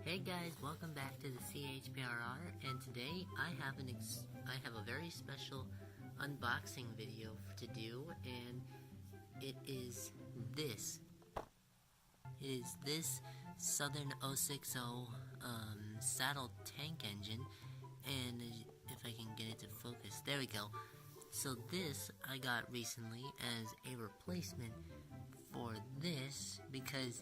Hey guys, welcome back to the C.H.P.R.R. and today I have a very special unboxing video to do, and it is this. It is this Southern 060 saddle tank engine, and if I can get it to focus, there we go. So this I got recently as a replacement for this because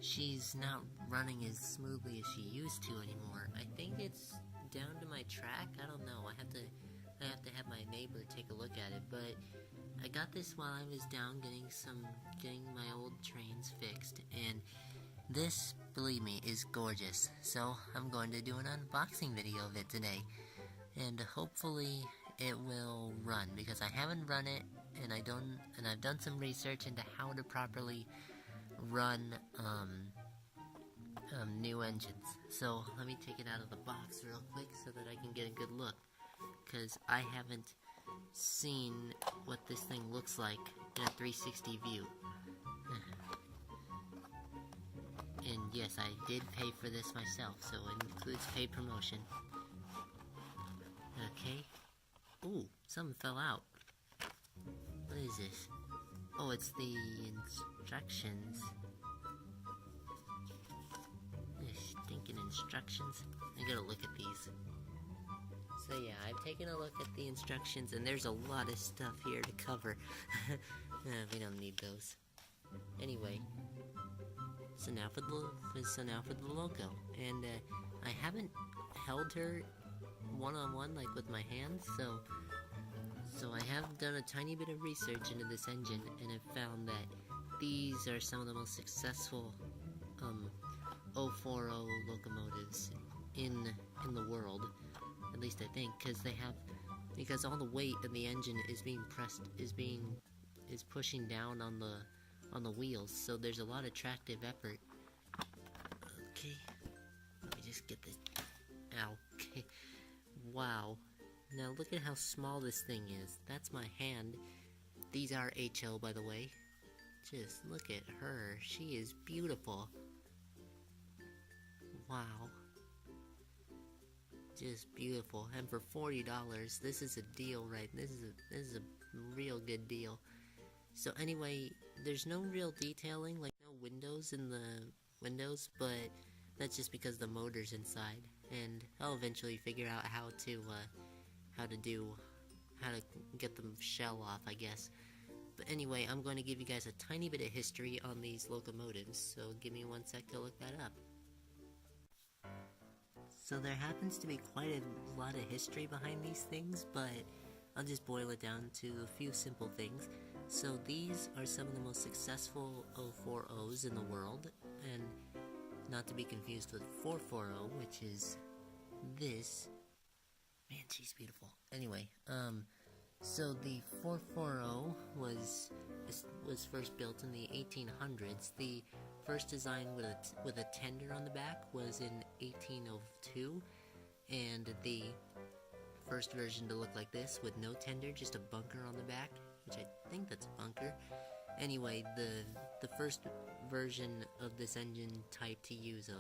she's not running as smoothly as she used to anymore. I think it's down to my track. I don't know. I have to have my neighbor take a look at it. But I got this while I was down getting my old trains fixed, and this, believe me, is gorgeous. So I'm going to do an unboxing video of it today, and hopefully it will run because I haven't run it, and I've done some research into how to properly run new engines. So let me take it out of the box real quick so that I can get a good look, because I haven't seen what this thing looks like in a 360 view. And yes, I did pay for this myself, so it includes paid promotion. Okay. Ooh, something fell out. What is this? Oh, it's the instructions. Stinking instructions. I gotta look at these. So yeah, I've taken a look at the instructions, and there's a lot of stuff here to cover. We don't need those. Anyway, so now for the logo, and I haven't held her one-on-one like with my hands, so I have done a tiny bit of research into this engine, and I've found that these are some of the most successful 040 locomotives in the world, at least I think, because all the weight of the engine is pushing down on the wheels, so there's a lot of tractive effort. Okay, let me just get this. Ow. Okay. Wow. Now look at how small this thing is. That's my hand. These are HO, by the way. Just look at her. She is beautiful. Wow. Just beautiful. And for $40, this is a deal, right? This is a real good deal. So anyway, there's no real detailing, like no windows in the windows, but that's just because the motor's inside, and I'll eventually figure out how to get the shell off, I guess. But anyway, I'm going to give you guys a tiny bit of history on these locomotives, so give me one sec to look that up. So there happens to be quite a lot of history behind these things, but I'll just boil it down to a few simple things. So these are some of the most successful 040s in the world, and not to be confused with 440, which is this. Man, she's beautiful. Anyway, so the 440 was first built in the 1800s. The first design with a tender on the back was in 1802, and the first version to look like this with no tender, just a bunker on the back, which I think that's a bunker. Anyway, the first version of this engine type to use a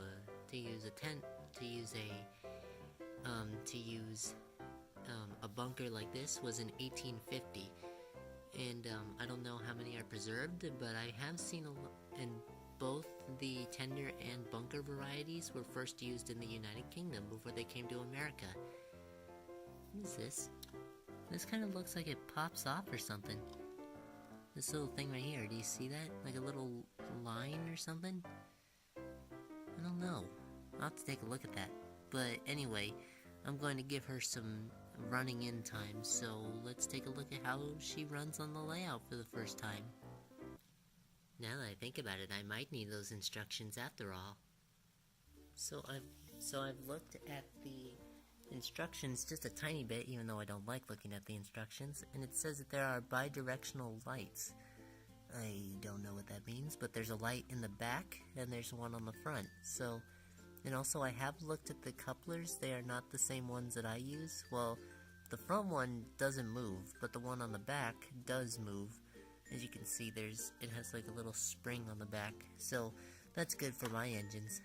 bunker like this was in 1850, and I don't know how many are preserved, but I have seen and both the tender and bunker varieties were first used in the United Kingdom before they came to America. What is this? This kind of looks like it pops off or something. This little thing right here, do you see that? Like a little line or something? I don't know. I'll have to take a look at that. But anyway, I'm going to give her some running in time, so let's take a look at how she runs on the layout for the first time. Now that I think about it, I might need those instructions after all. So I've looked at the instructions just a tiny bit, even though I don't like looking at the instructions, and it says that there are bidirectional lights. I don't know what that means, but there's a light in the back, and there's one on the front. And also I have looked at the couplers. They are not the same ones that I use. Well, the front one doesn't move, but the one on the back does move. As you can see, it has like a little spring on the back, so that's good for my engines.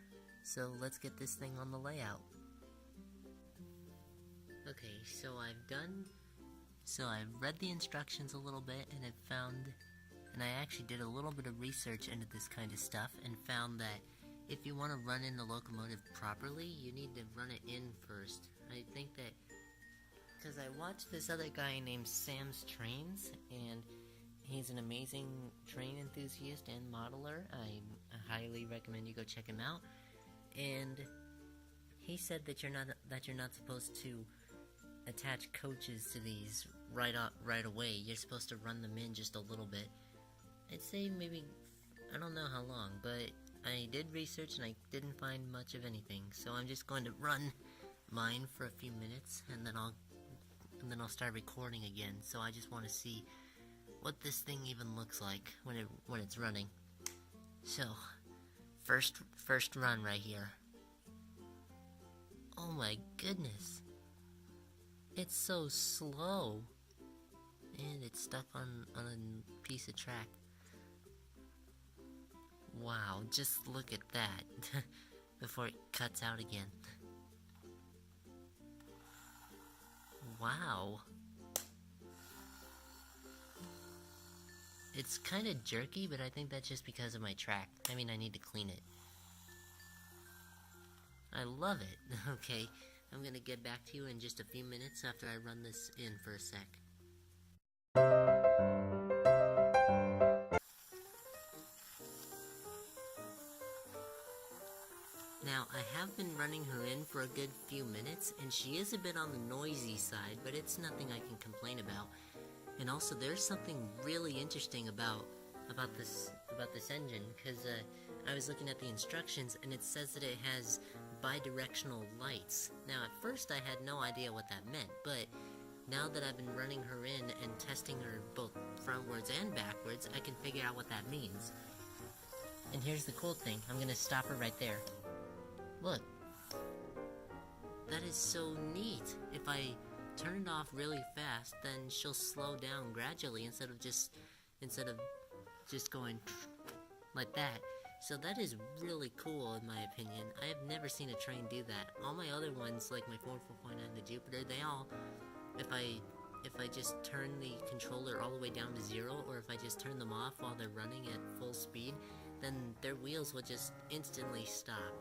So let's get this thing on the layout. Okay, so I've read the instructions a little bit, and I actually did a little bit of research into this kind of stuff, and found that if you want to run in the locomotive properly, you need to run it in first. I think that, because I watched this other guy named Sam's Trains, and he's an amazing train enthusiast and modeler. I highly recommend you go check him out. And he said that you're not supposed to attach coaches to these right away. You're supposed to run them in just a little bit. I'd say maybe, I don't know how long, but I did research and I didn't find much of anything. So I'm just going to run mine for a few minutes, and then I'll start recording again. So I just want to see what this thing even looks like when it's running. So, first run right here. Oh my goodness. It's so slow. And it's stuck on a piece of track. Wow, just look at that. Before it cuts out again. Wow. It's kind of jerky, but I think that's just because of my track. I mean, I need to clean it. I love it. Okay, I'm gonna get back to you in just a few minutes after I run this in for a sec. Now, I have been running her in for a good few minutes, and she is a bit on the noisy side, but it's nothing I can complain about. And also, there's something really interesting about this engine, because I was looking at the instructions, and it says that it has bi-directional lights. Now, at first, I had no idea what that meant, but now that I've been running her in and testing her both frontwards and backwards, I can figure out what that means. And here's the cool thing. I'm gonna stop her right there. Look. That is so neat. If I turn it off really fast, then she'll slow down gradually instead of just going like that. So that is really cool in my opinion. I have never seen a train do that. All my other ones, like my 4.9, the Jupiter, they all, if I just turn the controller all the way down to 0, or if I just turn them off while they're running at full speed, then their wheels will just instantly stop.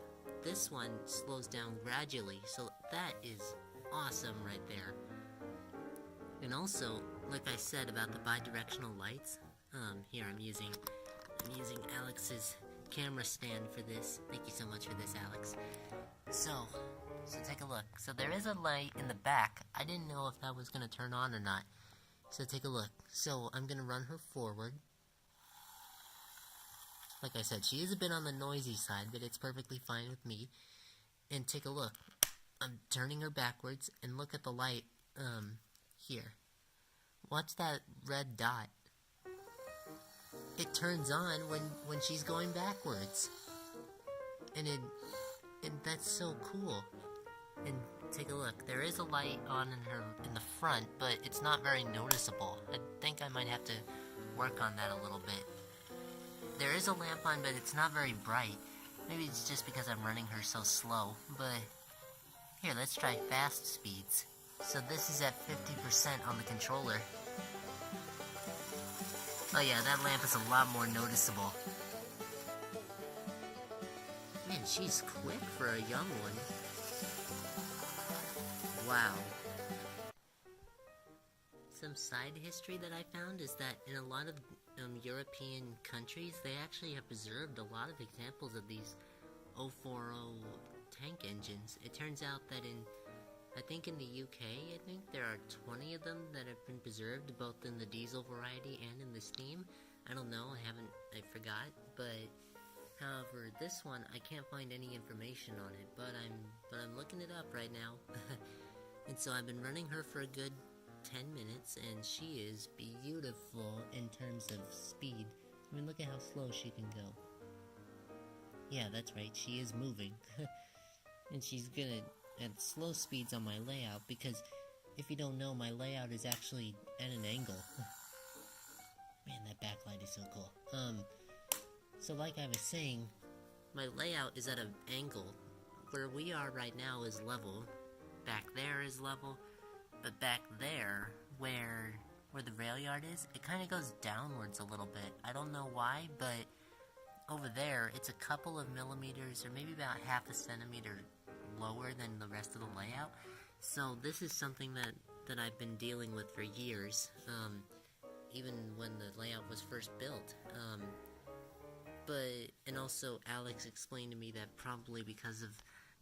This one slows down gradually, so that is awesome right there. And also, like I said about the bi-directional lights, here I'm using Alex's camera stand for this. Thank you so much for this, Alex. So take a look. So there is a light in the back. I didn't know if that was gonna turn on or not. So take a look. So I'm gonna run her forward. Like I said, she is a bit on the noisy side, but it's perfectly fine with me. And take a look. I'm turning her backwards, and look at the light, here. Watch that red dot. It turns on when she's going backwards. And that's so cool. And take a look. There is a light on in the front, but it's not very noticeable. I think I might have to work on that a little bit. There is a lamp on, but it's not very bright. Maybe it's just because I'm running her so slow, but here, let's try fast speeds. So this is at 50% on the controller. Oh yeah, that lamp is a lot more noticeable. Man, she's quick for a young one. Wow. Some side history that I found is that in a lot of European countries, they actually have preserved a lot of examples of these 040 tank engines. It turns out that I think in the UK, there are 20 of them that have been preserved, both in the diesel variety and in the steam. I don't know, I forgot, but however, this one, I can't find any information on it, but I'm looking it up right now. And so I've been running her for a good 10 minutes, and she is beautiful in terms of speed. I mean, look at how slow she can go. Yeah, that's right, she is moving. And she's good at slow speeds on my layout, because if you don't know, my layout is actually at an angle. Man, that backlight is so cool. So like I was saying, my layout is at an angle. Where we are right now is level. Back there is level. But back there, where the rail yard is, it kind of goes downwards a little bit. I don't know why, but over there, it's a couple of millimeters, or maybe about half a centimeter lower than the rest of the layout. So this is something that I've been dealing with for years, even when the layout was first built. And also Alex explained to me that probably because of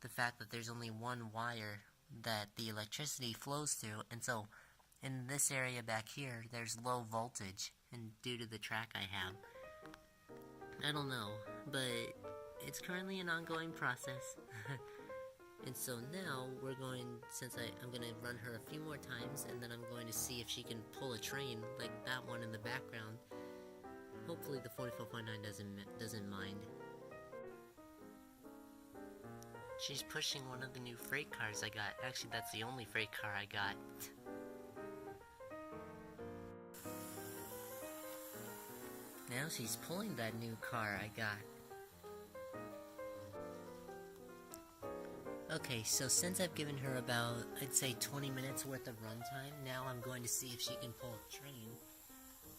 the fact that there's only one wire that the electricity flows through, and so in this area back here, there's low voltage, and due to the track I have. I don't know, but it's currently an ongoing process. And so now I'm going to run her a few more times, and then I'm going to see if she can pull a train like that one in the background. Hopefully the 44.9 doesn't mind. She's pushing one of the new freight cars I got. Actually, that's the only freight car I got. Now she's pulling that new car I got. Okay, so since I've given her about, I'd say 20 minutes worth of runtime, now I'm going to see if she can pull a train.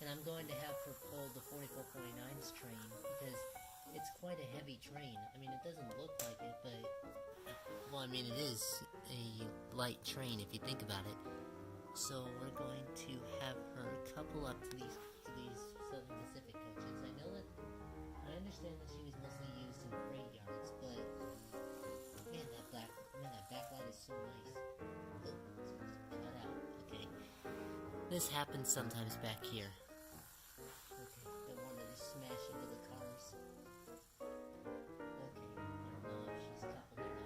And I'm going to have her pull the 44.9's train, because it's quite a heavy train. I mean, it doesn't look like it, but, well, I mean, it is a light train if you think about it. So we're going to have her couple up to these Southern Pacific coaches. I understand that she was mostly used in freight yards, but man, that backlight is so nice. Oh, it's cut out. Okay. This happens sometimes back here. Okay, don't want to just smash into the cars. Okay, I don't know if she's coupled or not.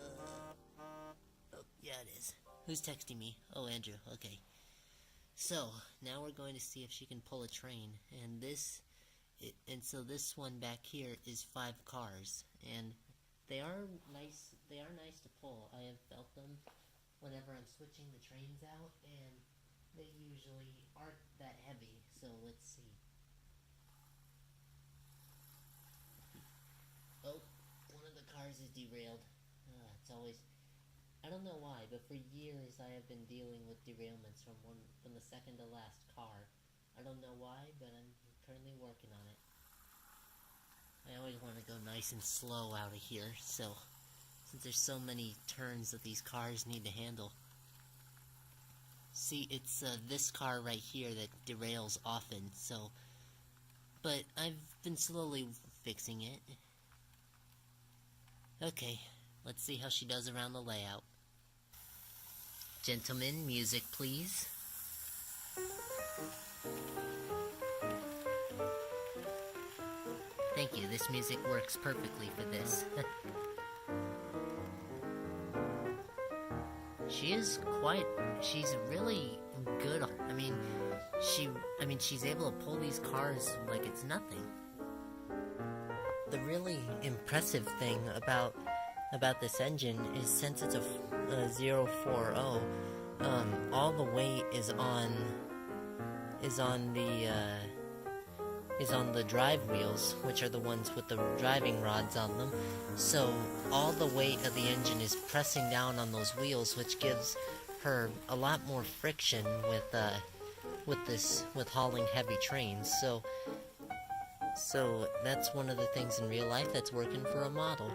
Let me see. Oh, yeah, it is. Who's texting me? Oh, Andrew. Okay. So, now we're going to see if she can pull a train, and so this one back here is 5 cars, and they are nice to pull. I have felt them whenever I'm switching the trains out, and they usually aren't that heavy, so let's see. Oh, one of the cars is derailed. It's always... I don't know why, but for years I have been dealing with derailments from the second to last car. I don't know why, but I'm currently working on it. I always want to go nice and slow out of here, so since there's so many turns that these cars need to handle. See, it's this car right here that derails often, so... But I've been slowly fixing it. Okay, let's see how she does around the layout. Gentlemen, music please. Thank you, this music works perfectly for this. She's really good. I mean, she's able to pull these cars like it's nothing. The really impressive thing about this engine is, since it's a 040, all the weight is on the drive wheels, which are the ones with the driving rods on them. So all the weight of the engine is pressing down on those wheels, which gives her a lot more friction with hauling heavy trains. So that's one of the things in real life that's working for a model.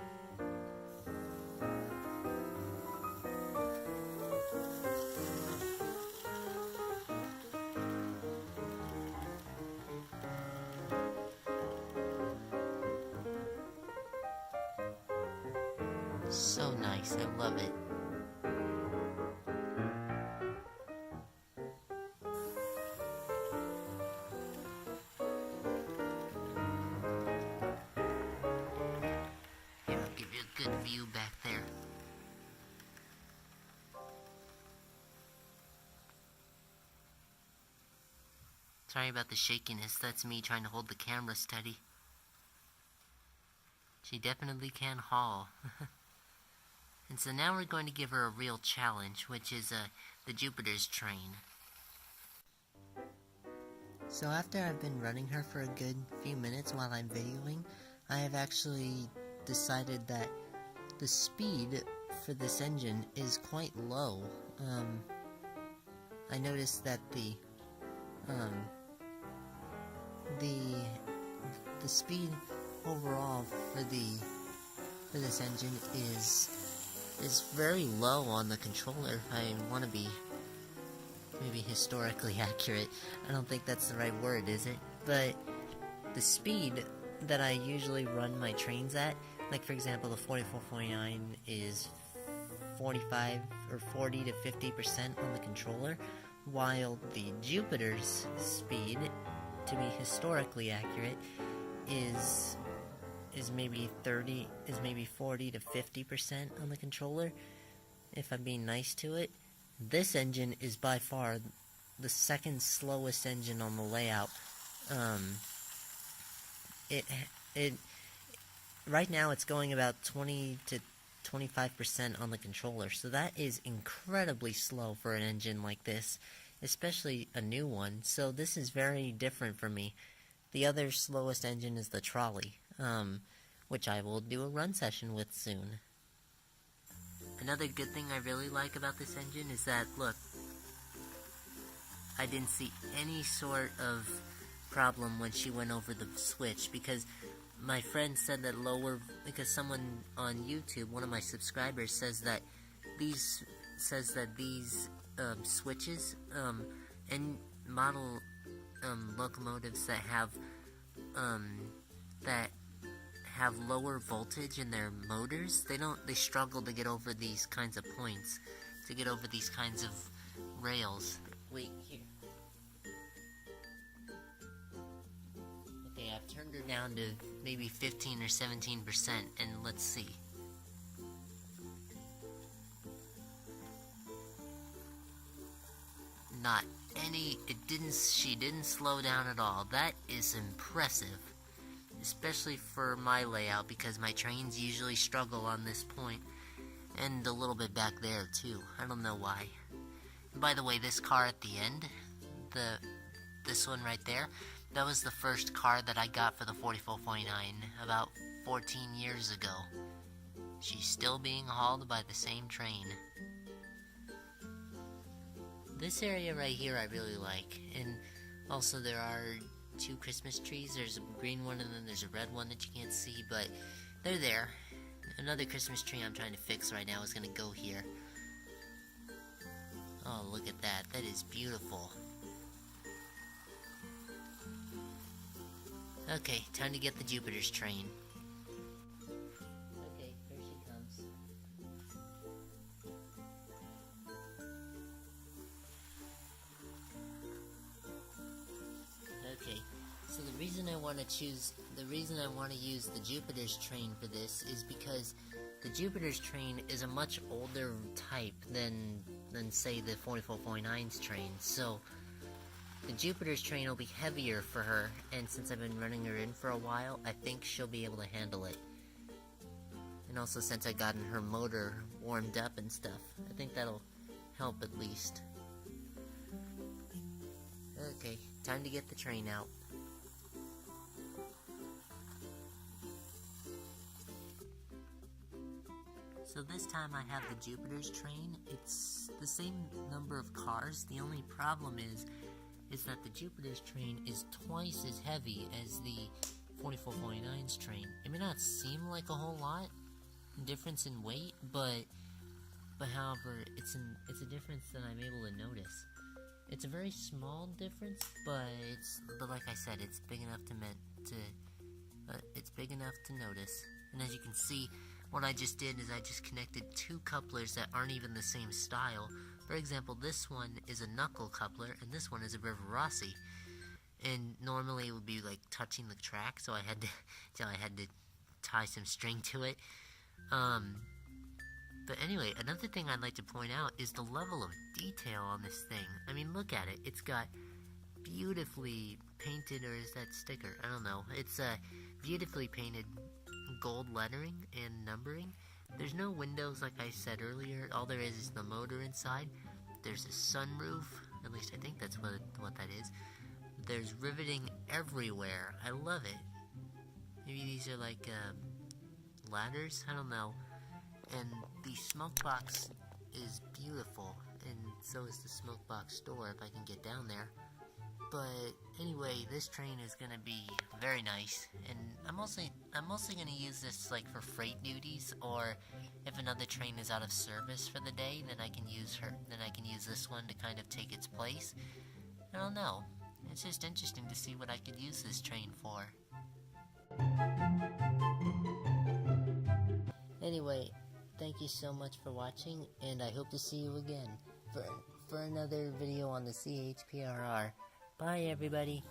So nice, I love it. Here, I'll give you a good view back there. Sorry about the shakiness, that's me trying to hold the camera steady. She definitely can haul. And so now we're going to give her a real challenge, which is the Jupiter's train. So after I've been running her for a good few minutes while I'm videoing, I have actually decided that the speed for this engine is quite low. I noticed that the speed overall for this engine is very low on the controller. I want to be maybe historically accurate. I don't think that's the right word, is it? But the speed that I usually run my trains at, like for example the 4449 is 45 or 40 to 50% on the controller, while the Jupiter's speed, to be historically accurate, is maybe 40 to 50% on the controller, if I'm being nice to it. This engine is by far the second slowest engine on the layout. Right now it's going about 20 to 25% on the controller, so that is incredibly slow for an engine like this, especially a new one, so this is very different for me. The other slowest engine is the trolley, which I will do a run session with soon. Another good thing I really like about this engine is that, look, I didn't see any sort of problem when she went over the switch, because my friend said that because someone on YouTube, one of my subscribers, says that these switches, and model locomotives that have lower voltage in their motors, they struggle to get over these kinds of points, to get over these kinds of rails. Wait, here. Okay, I've turned her down to maybe 15 or 17%, and let's see. Not any, she didn't slow down at all. That is impressive. Especially for my layout, because my trains usually struggle on this point, and a little bit back there too. I don't know why. And by the way, this car at the end, this one right there, that was the first car that I got for the 4449 about 14 years ago. She's still being hauled by the same train. This area right here I really like, and also there are 2 Christmas trees. There's a green one and then there's a red one that you can't see, but they're there. Another Christmas tree I'm trying to fix right now is gonna go here. Oh, look at that. That is beautiful. Okay, time to get the Jupiter's train. Okay, here she comes. Okay, so the reason I want to use the Jupiter's train for this is because the Jupiter's train is a much older type than say the 4449's train, so the Jupiter's train will be heavier for her, and since I've been running her in for a while, I think she'll be able to handle it. And also since I've gotten her motor warmed up and stuff, I think that'll help at least. Okay, time to get the train out. So this time I have the Jupiter's train. It's the same number of cars. The only problem is that the Jupiter's train is twice as heavy as the 4449's train. It may not seem like a whole lot difference in weight, but however, it's a difference that I'm able to notice. It's a very small difference, but like I said, it's big enough to notice. And as you can see, what I just did is I just connected 2 couplers that aren't even the same style. For example, this one is a knuckle coupler, and this one is a Rossi. And normally it would be like touching the track, so I had to tie some string to it. But anyway, another thing I'd like to point out is the level of detail on this thing. I mean, look at it. It's got beautifully painted, or is that sticker? I don't know. It's beautifully painted gold lettering and numbering. There's no windows like I said earlier. All there is the motor inside. There's a sunroof. At least I think that's what that is. there's riveting everywhere. I love it. Maybe these are like, ladders? I don't know. And the smoke box is beautiful, and so is the smoke box door if I can get down there. But anyway, this train is gonna be very nice, and I'm mostly gonna use this like for freight duties, or if another train is out of service for the day, then I can use this one to kind of take its place. I don't know. It's just interesting to see what I could use this train for. Anyway, thank you so much for watching, and I hope to see you again for another video on the C.H.P.R.R. Bye, everybody.